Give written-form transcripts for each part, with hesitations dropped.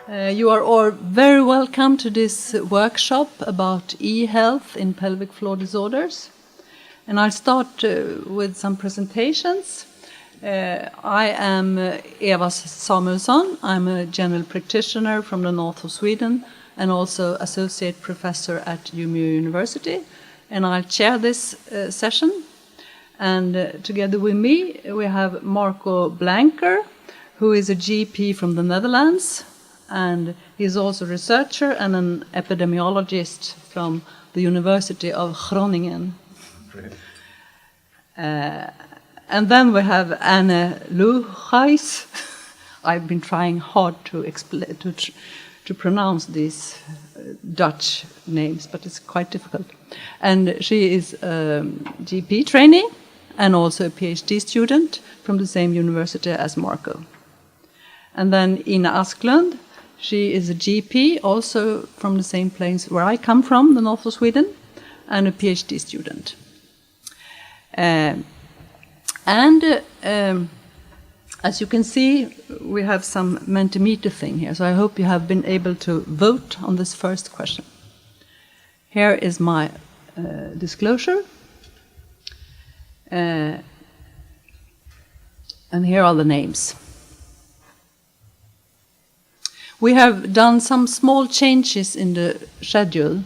You are all very welcome to this workshop about e-health in pelvic floor disorders. And I'll start with some presentations. I am Eva Samuelsson. I'm a general practitioner from the north of Sweden and also associate professor at Umeå University. And I'll chair this session. And together with me, we have Marco Blanker, who is a GP from the Netherlands. And he's also a researcher and an epidemiologist from the University of Groningen. And then we have Anne Luijs. I've been trying hard to pronounce these Dutch names, but it's quite difficult. And she is a GP trainee and also a PhD student from the same university as Marco. And then Ina Asklund. She is a GP, also from the same place where I come from, the north of Sweden, and a PhD student. As you can see, we have some Mentimeter thing here, so I hope you have been able to vote on this first question. Here is my disclosure. And here are the names. We have done some small changes in the schedule.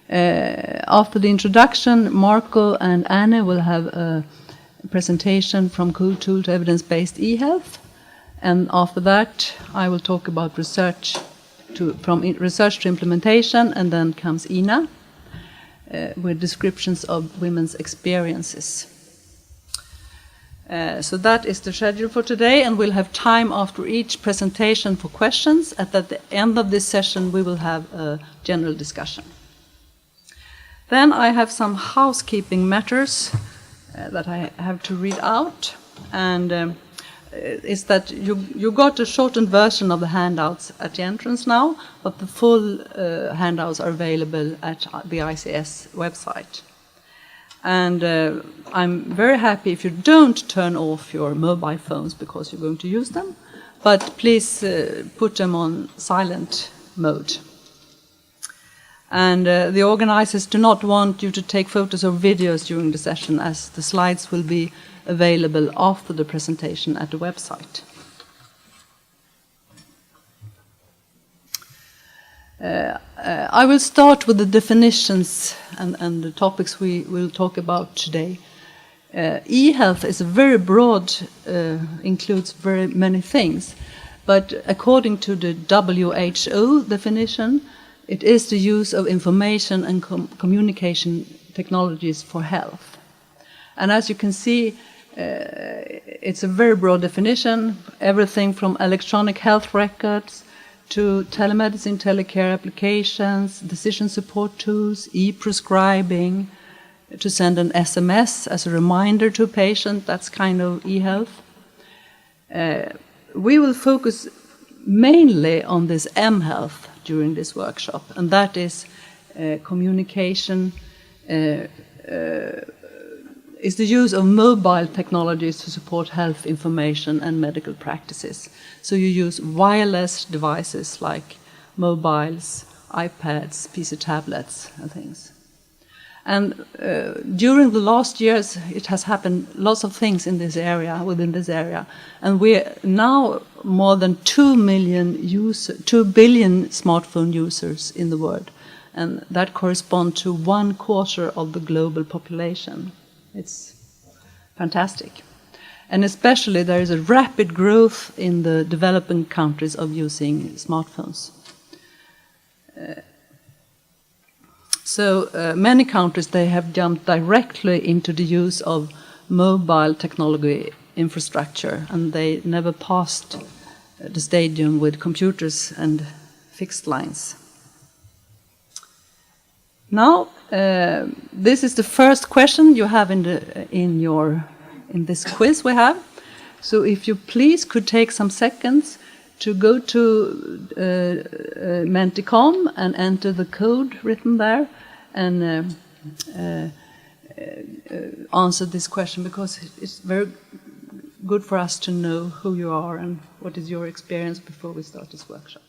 After the introduction, Marco and Anne will have a presentation from Cool Tool to Evidence-Based eHealth. And after that, I will talk about research from research to implementation, and then comes Ina with descriptions of women's experiences. So that is the schedule for today, and we'll have time after each presentation for questions. At the end of this session, we will have a general discussion. Then I have some housekeeping matters that I have to read out, and is that you got a shortened version of the handouts at the entrance now, but the full handouts are available at the ICS website. And I'm very happy if you don't turn off your mobile phones because you're going to use them, but please put them on silent mode. And the organizers do not want you to take photos or videos during the session, as the slides will be available after the presentation at the website. I will start with the definitions and the topics we will talk about today. E-health is very broad, includes very many things, but according to the WHO definition, it is the use of information and communication technologies for health. And as you can see, it's a very broad definition, everything from electronic health records to telemedicine, telecare applications, decision support tools, e-prescribing, to send an SMS as a reminder to a patient, that's kind of e-health. We will focus mainly on this M-health during this workshop, and that is communication, is the use of mobile technologies to support health information and medical practices. So you use wireless devices like mobiles, iPads, PC tablets, and things. And during the last years, it has happened lots of things in this area, within this area. And we're now more than 2 billion smartphone users in the world. And that corresponds to 1/4 of the global population. It's fantastic. And especially there is a rapid growth in the developing countries of using smartphones. So many countries, they have jumped directly into the use of mobile technology infrastructure, and they never passed the stadium with computers and fixed lines. Now, this is the first question you have in this quiz we have. So if you please could take some seconds to go to Menticom and enter the code written there and answer this question, because it's very good for us to know who you are and what is your experience before we start this workshop.